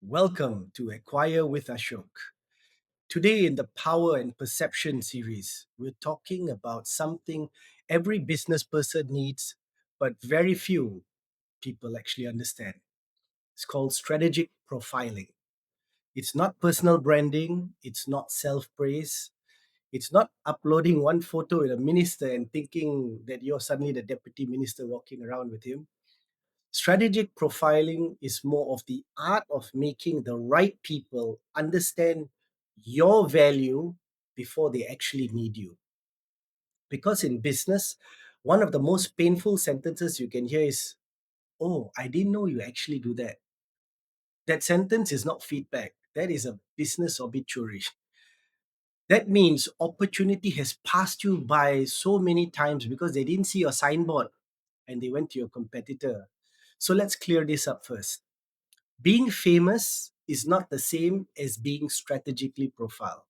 Welcome to Acquire with Ashok. Today, in the Power and Perception series, we're talking about something every business person needs, but very few people actually understand. It's called strategic profiling. It's not personal branding, it's not self praise, it's not uploading one photo with a minister and thinking that you're suddenly the deputy minister walking around with him. Strategic profiling is more of the art of making the right people understand your value before they actually need you. Because in business, one of the most painful sentences you can hear is, "Oh, I didn't know you actually do that." That sentence is not feedback, that is a business obituary. That means opportunity has passed you by so many times because they didn't see your signboard and they went to your competitor. So let's clear this up first. Being famous is not the same as being strategically profiled.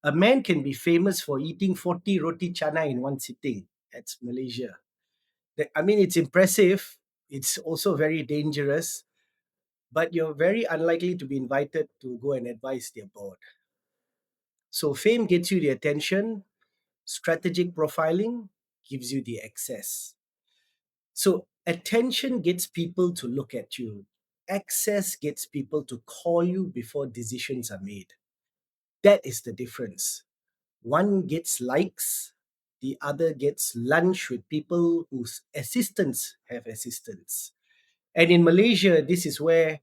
A man can be famous for eating 40 roti chana in one sitting. That's Malaysia. I mean, it's impressive. It's also very dangerous, but you're very unlikely to be invited to go and advise their board. So, fame gets you the attention, strategic profiling gives you the access. So, attention gets people to look at you, access gets people to call you before decisions are made. That is the difference. One gets likes, the other gets lunch with people whose assistants have assistants. And in Malaysia, this is where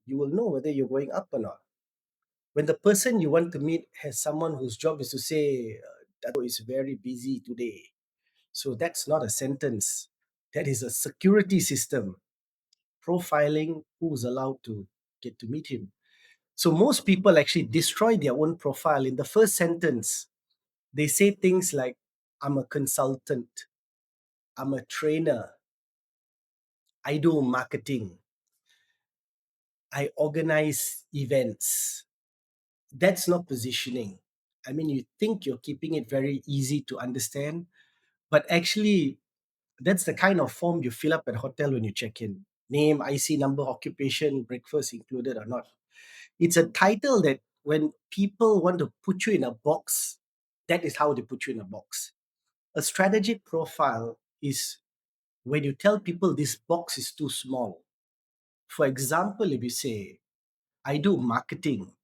you will know whether you're going up or not. When the person you want to meet has someone whose job is to say, Dato is very busy today. So that's not a sentence, that is a security system profiling who's allowed to get to meet him. So most people actually destroy their own profile in the first sentence. They say things like, "I'm a consultant, I'm a trainer, I do marketing, I organize events." That's not positioning. I mean, you think you're keeping it very easy to understand, but actually, that's the kind of form you fill up at hotel when you check in. Name, IC number, occupation, breakfast included or not. It's a title that when people want to put you in a box, that is how they put you in a box. A strategic profile is when you tell people this box is too small. For example, if you say, "I do marketing,"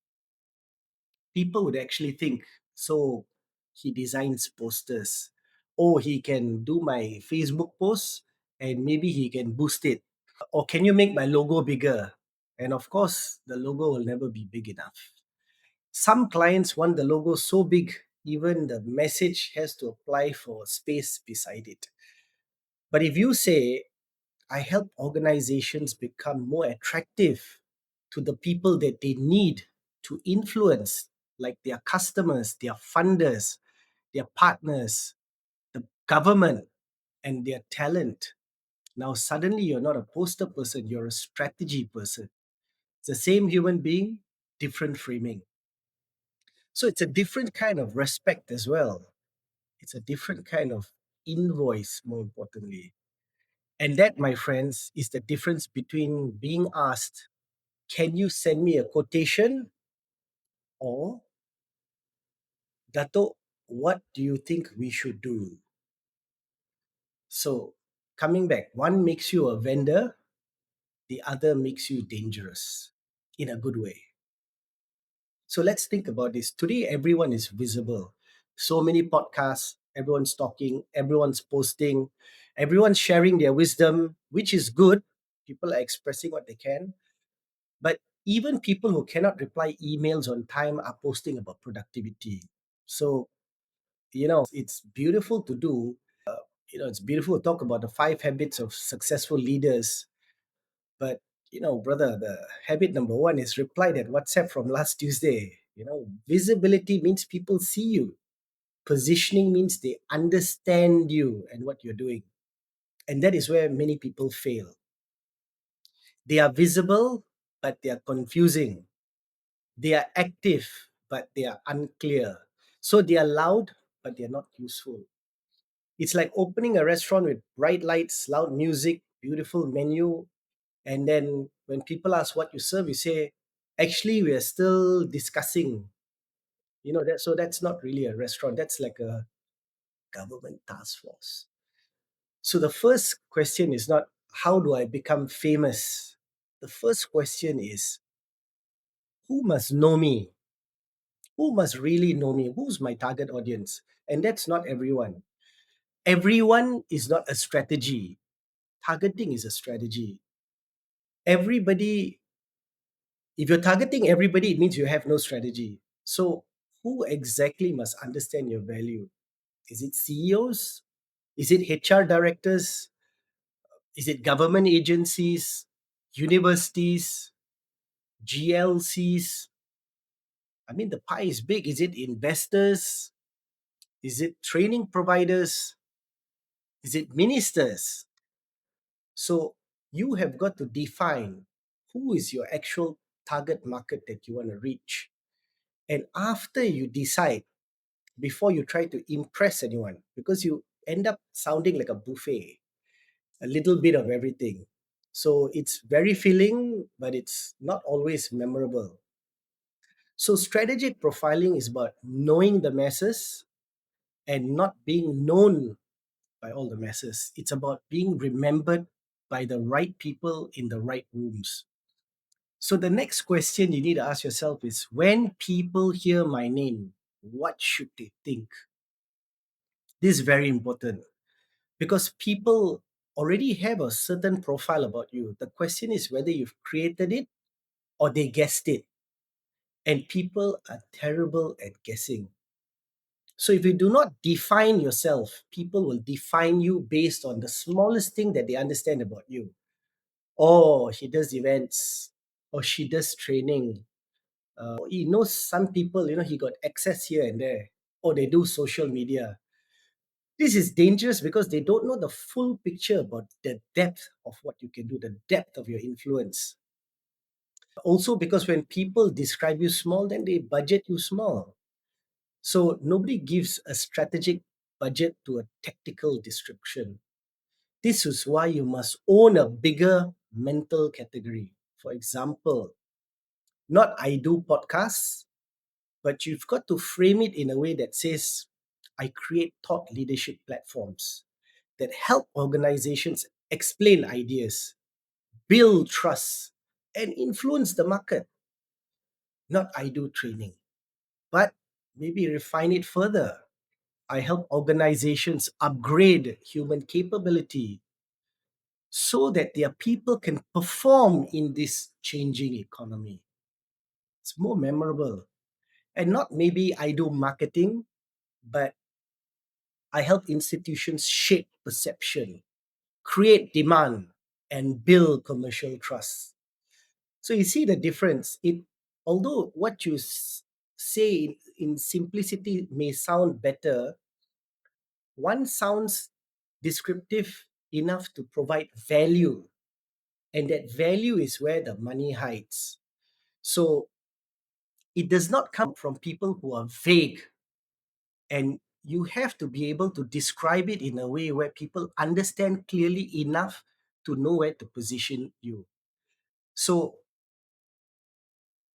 people would actually think, "So he designs posters. Oh, he can do my Facebook posts and maybe he can boost it. Or can you make my logo bigger?" And of course, the logo will never be big enough. Some clients want the logo so big, even the message has to apply for space beside it. But if you say, "I help organizations become more attractive to the people that they need to influence, like their customers, their funders, their partners, the government, and their talent." Now, suddenly you're not a poster person, you're a strategy person. It's the same human being, different framing. So it's a different kind of respect as well. It's a different kind of invoice, more importantly. And that, my friends, is the difference between being asked, "Can you send me a quotation?" or, "Dato, what do you think we should do?" So, coming back, one makes you a vendor, the other makes you dangerous in a good way. So, let's think about this. Today, everyone is visible. So many podcasts, everyone's talking, everyone's posting, everyone's sharing their wisdom, which is good. People are expressing what they can. But even people who cannot reply emails on time are posting about productivity. So, it's beautiful to do. It's beautiful to talk about the 5 habits of successful leaders. But, brother, the habit number one is reply that WhatsApp from last Tuesday. Visibility means people see you. Positioning means they understand you and what you're doing. And that is where many people fail. They are visible, but they are confusing. They are active, but they are unclear. So they are loud, but they are not useful. It's like opening a restaurant with bright lights, loud music, beautiful menu, And then when people ask what you serve, you say, actually, we are still discussing. So that's not really a restaurant. That's like a government task force. So the first question is not how do I become famous? The first question is who must know me? Who must really know me? Who's my target audience? And that's not everyone. Everyone is not a strategy. Targeting is a strategy. Everybody, if you're targeting everybody, it means you have no strategy. So who exactly must understand your value? Is it CEOs? Is it HR directors? Is it government agencies, universities, GLCs? I mean, the pie is big. Is it investors? Is it training providers? Is it ministers? So you have got to define who is your actual target market that you want to reach. And after you decide, before you try to impress anyone, because you end up sounding like a buffet, a little bit of everything. So it's very filling, but it's not always memorable. So strategic profiling is about knowing the masses and not being known by all the masses. It's about being remembered by the right people in the right rooms. So the next question you need to ask yourself is when people hear my name, what should they think? This is very important because people already have a certain profile about you. The question is whether you've created it or they guessed it. And people are terrible at guessing. So if you do not define yourself, people will define you based on the smallest thing that they understand about you. Oh, he does events, or she does training. He knows some people, he got access here and there, or they do social media. This is dangerous because they don't know the full picture about the depth of what you can do, the depth of your influence. Also, because when people describe you small, then they budget you small. So nobody gives a strategic budget to a tactical description. This is why you must own a bigger mental category. For example, not I do podcasts, but you've got to frame it in a way that says, I create thought leadership platforms that help organizations explain ideas, build trust, and influence the market. Not I do training, but maybe refine it further. I help organizations upgrade human capability so that their people can perform in this changing economy. It's more memorable. And not maybe I do marketing, but I help institutions shape perception, create demand, and build commercial trust. So you see the difference. Although what you say in simplicity may sound better, one sounds descriptive enough to provide value, and that value is where the money hides. So it does not come from people who are vague, and you have to be able to describe it in a way where people understand clearly enough to know where to position you. So,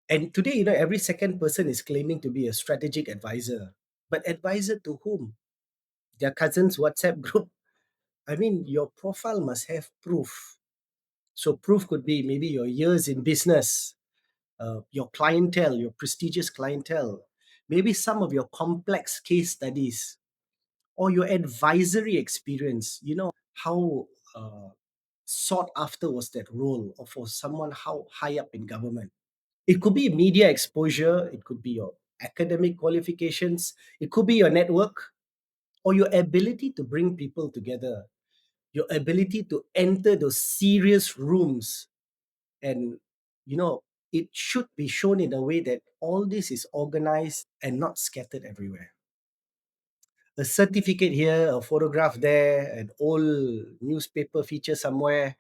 and today, every second person is claiming to be a strategic advisor, but advisor to whom? Their cousin's WhatsApp group? I mean, your profile must have proof. So proof could be maybe your years in business, your clientele, your prestigious clientele, maybe some of your complex case studies, or your advisory experience. How sought after was that role, or for someone how high up in government. It could be media exposure, it could be your academic qualifications, it could be your network, or your ability to bring people together, your ability to enter those serious rooms. And it should be shown in a way that all this is organized and not scattered everywhere. A certificate here, a photograph there, an old newspaper feature somewhere,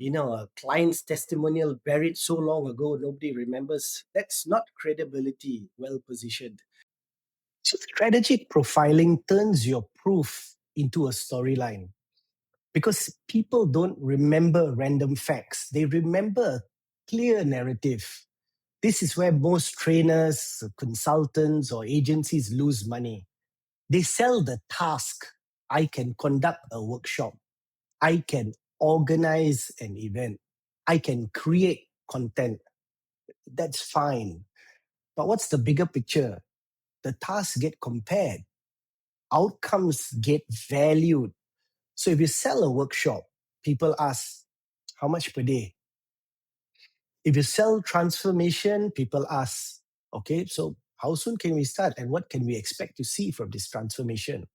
a client's testimonial buried so long ago nobody remembers. That's not credibility well positioned. So strategic profiling turns your proof into a storyline. because people don't remember random facts. They remember a clear narrative. This is where most trainers, consultants, or agencies lose money. They sell the task. I can conduct a workshop. I can organize an event. I can create content. That's fine. But what's the bigger picture? The tasks get compared, outcomes get valued. So if you sell a workshop, people ask, how much per day? If you sell transformation, people ask, okay, so how soon can we start and what can we expect to see from this transformation?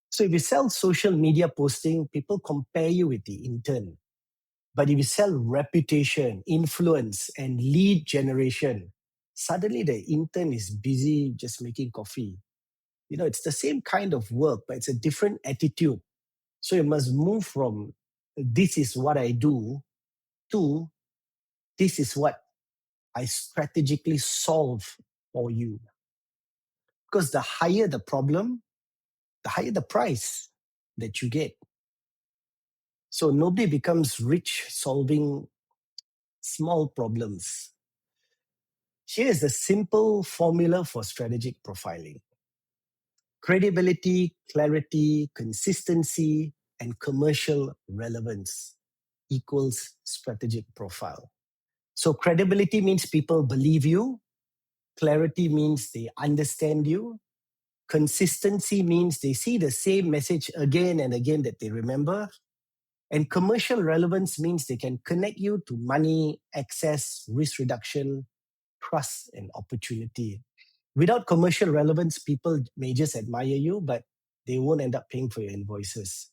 So if you sell social media posting, people compare you with the intern. But if you sell reputation, influence, and lead generation, suddenly the intern is busy just making coffee. It's the same kind of work, but it's a different attitude. So you must move from this is what I do to this is what I strategically solve for you. Because the higher the problem, the higher the price that you get. So nobody becomes rich solving small problems. Here is the simple formula for strategic profiling: credibility, clarity, consistency, and commercial relevance equals strategic profile. So credibility means people believe you. Clarity means they understand you. Consistency means they see the same message again and again that they remember. And commercial relevance means they can connect you to money, access, risk reduction, trust, and opportunity. Without commercial relevance, people may just admire you, but they won't end up paying for your invoices.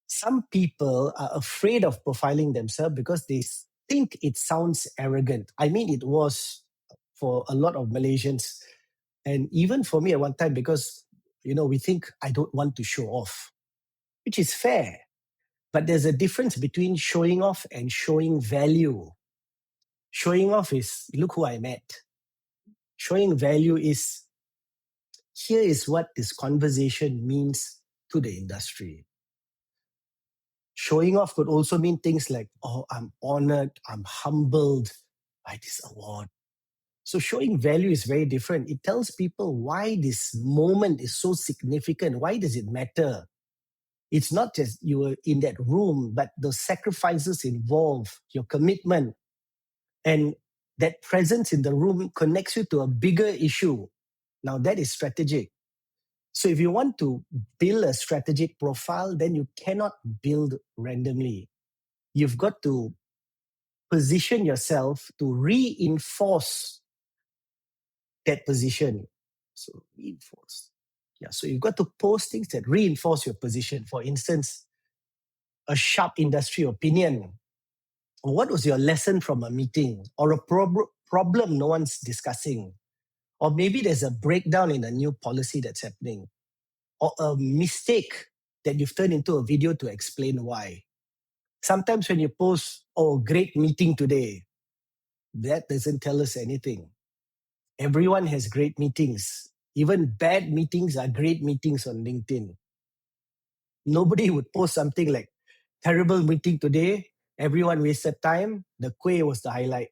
Some people are afraid of profiling themselves because they think it sounds arrogant. I mean, it was for a lot of Malaysians, and even for me at one time, because we think I don't want to show off, which is fair. But there's a difference between showing off and showing value. Showing off is, look who I met. Showing value is, here is what this conversation means to the industry. Showing off could also mean things like, oh, I'm honored, I'm humbled by this award. So showing value is very different. It tells people why this moment is so significant. Why does it matter? It's not just you were in that room, but the sacrifices involved, your commitment, and that presence in the room connects you to a bigger issue. Now that is strategic. So if you want to build a strategic profile, then you cannot build randomly. You've got to position yourself to reinforce that position. So reinforce. Yeah. So you've got to post things that reinforce your position. For instance, a sharp industry opinion. What was your lesson from a meeting or a problem no one's discussing? Or maybe there's a breakdown in a new policy that's happening, or a mistake that you've turned into a video to explain why. Sometimes when you post, oh, great meeting today, that doesn't tell us anything. Everyone has great meetings. Even bad meetings are great meetings on LinkedIn. Nobody would post something like, terrible meeting today, everyone wasted time, the kueh was the highlight.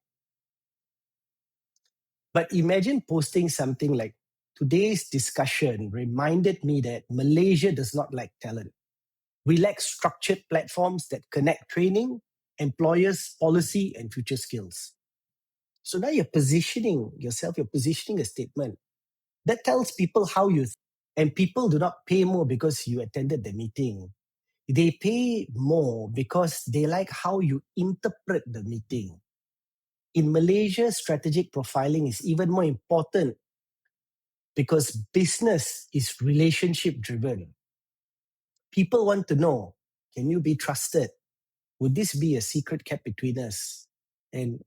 But imagine posting something like, today's discussion reminded me that Malaysia does not lack talent. We lack structured platforms that connect training, employers, policy, and future skills. So now you're positioning yourself, you're positioning a statement that tells people how you think. And people do not pay more because you attended the meeting. They pay more because they like how you interpret the meeting. In Malaysia, strategic profiling is even more important because business is relationship driven. People want to know, can you be trusted? Would this be a secret kept between us? And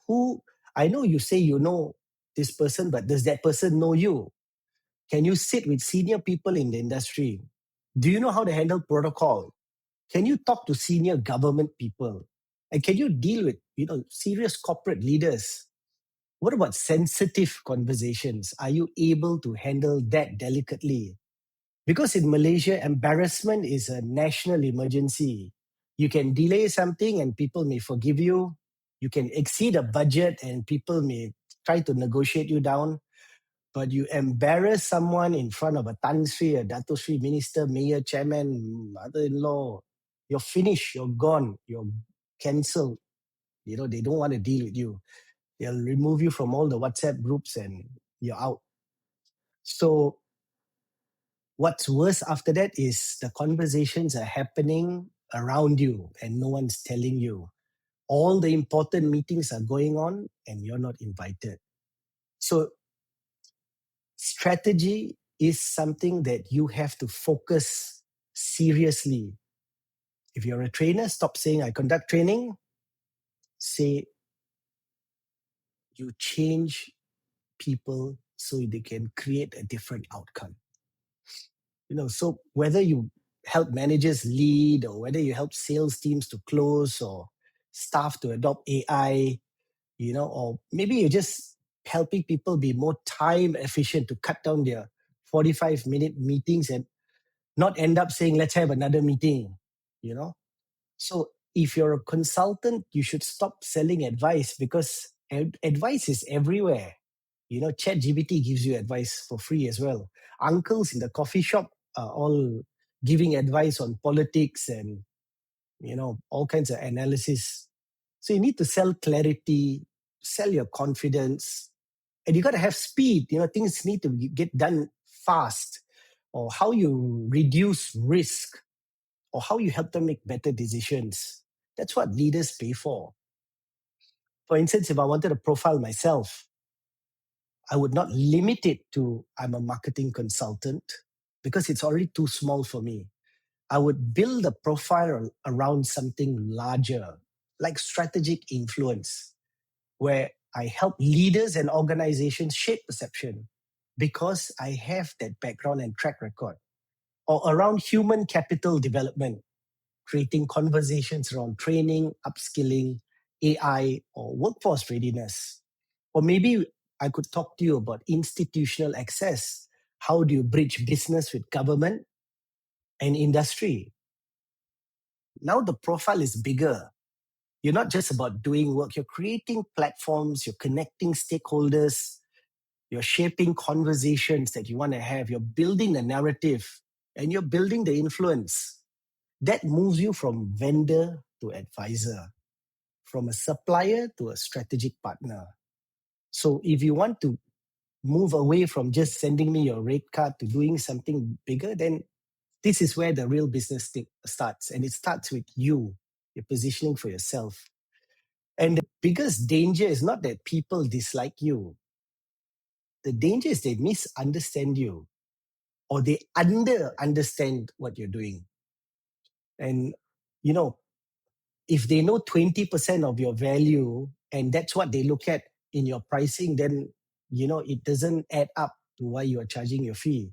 who, I know you say you know this person, but does that person know you? Can you sit with senior people in the industry? Do you know how to handle protocol? Can you talk to senior government people? And can you deal with, serious corporate leaders? What about sensitive conversations? Are you able to handle that delicately? Because in Malaysia, embarrassment is a national emergency. You can delay something and people may forgive you. You can exceed a budget and people may try to negotiate you down. But you embarrass someone in front of a Tan Sri, a Dato Sri minister, mayor, chairman, mother-in-law, you're finished, you're gone, you're cancelled. They don't want to deal with you. They'll remove you from all the WhatsApp groups and you're out. So what's worse after that is the conversations are happening around you and no one's telling you. All the important meetings are going on and you're not invited. So strategy is something that you have to focus seriously. If you're a trainer, stop saying I conduct training. Say you change people so they can create a different outcome. So whether you help managers lead or whether you help sales teams to close or staff to adopt AI, or maybe you're just helping people be more time efficient to cut down their 45-minute meetings and not end up saying, let's have another meeting, you know? So if you're a consultant, you should stop selling advice because advice is everywhere. ChatGPT gives you advice for free as well. Uncles in the coffee shop are all giving advice on politics and, all kinds of analysis. So you need to sell clarity, sell your confidence, and you got to have speed. Things need to get done fast, or how you reduce risk, or how you help them make better decisions. That's what leaders pay for. For instance, if I wanted to profile myself, I would not limit it to I'm a marketing consultant because it's already too small for me. I would build a profile around something larger, like strategic influence, where I help leaders and organizations shape perception because I have that background and track record. Or around human capital development, creating conversations around training, upskilling, AI, or workforce readiness. Or maybe I could talk to you about institutional access. How do you bridge business with government and industry? Now the profile is bigger. You're not just about doing work, you're creating platforms, you're connecting stakeholders, you're shaping conversations that you want to have, you're building the narrative, and you're building the influence. That moves you from vendor to advisor, from a supplier to a strategic partner. So if you want to move away from just sending me your rate card to doing something bigger, then this is where the real business starts. And it starts with you, your positioning for yourself. And the biggest danger is not that people dislike you. The danger is they misunderstand you or they understand what you're doing. And, if they know 20% of your value and that's what they look at in your pricing, then, it doesn't add up to why you are charging your fee.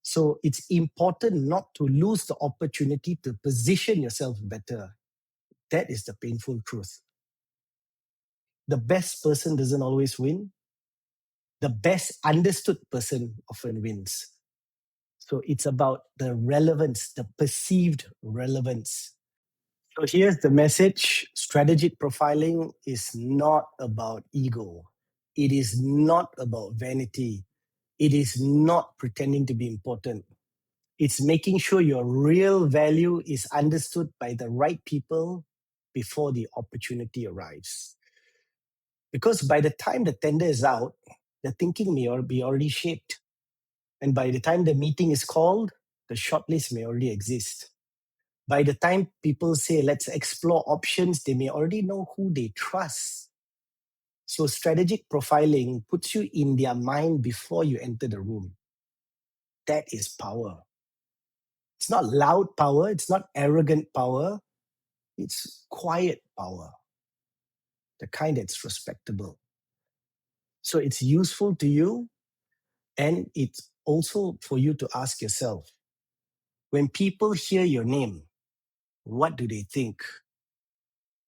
So it's important not to lose the opportunity to position yourself better. That is the painful truth. The best person doesn't always win. The best understood person often wins. So it's about the relevance, the perceived relevance. So here's the message. Strategic profiling is not about ego. It is not about vanity. It is not pretending to be important. It's making sure your real value is understood by the right people before the opportunity arrives. Because by the time the tender is out, the thinking may be already shaped. And by the time the meeting is called, the shortlist may already exist. By the time people say, let's explore options, they may already know who they trust. So strategic profiling puts you in their mind before you enter the room. That is power. It's not loud power. It's not arrogant power. It's quiet power, the kind that's respectable. So it's useful to you. And it's also for you to ask yourself, when people hear your name, what do they think?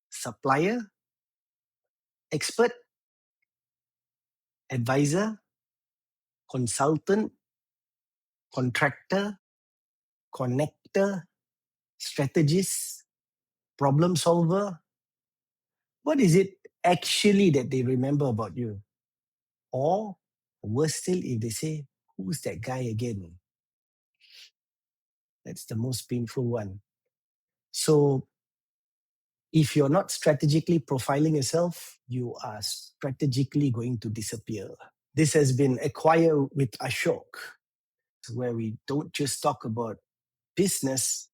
Supplier, expert, advisor, consultant, contractor, connector, strategist, problem solver? What is it actually that they remember about you? Or worse still, if they say, who's that guy again? That's the most painful one. So if you're not strategically profiling yourself, you are strategically going to disappear. This has been Acquire with Ashok, where we don't just talk about business,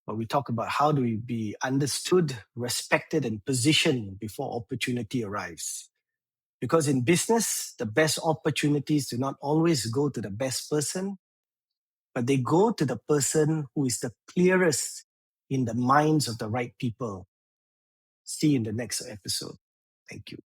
but we talk about how do we be understood, respected, and positioned before opportunity arrives. Because in business, the best opportunities do not always go to the best person, but they go to the person who is the clearest in the minds of the right people. See you in the next episode. Thank you.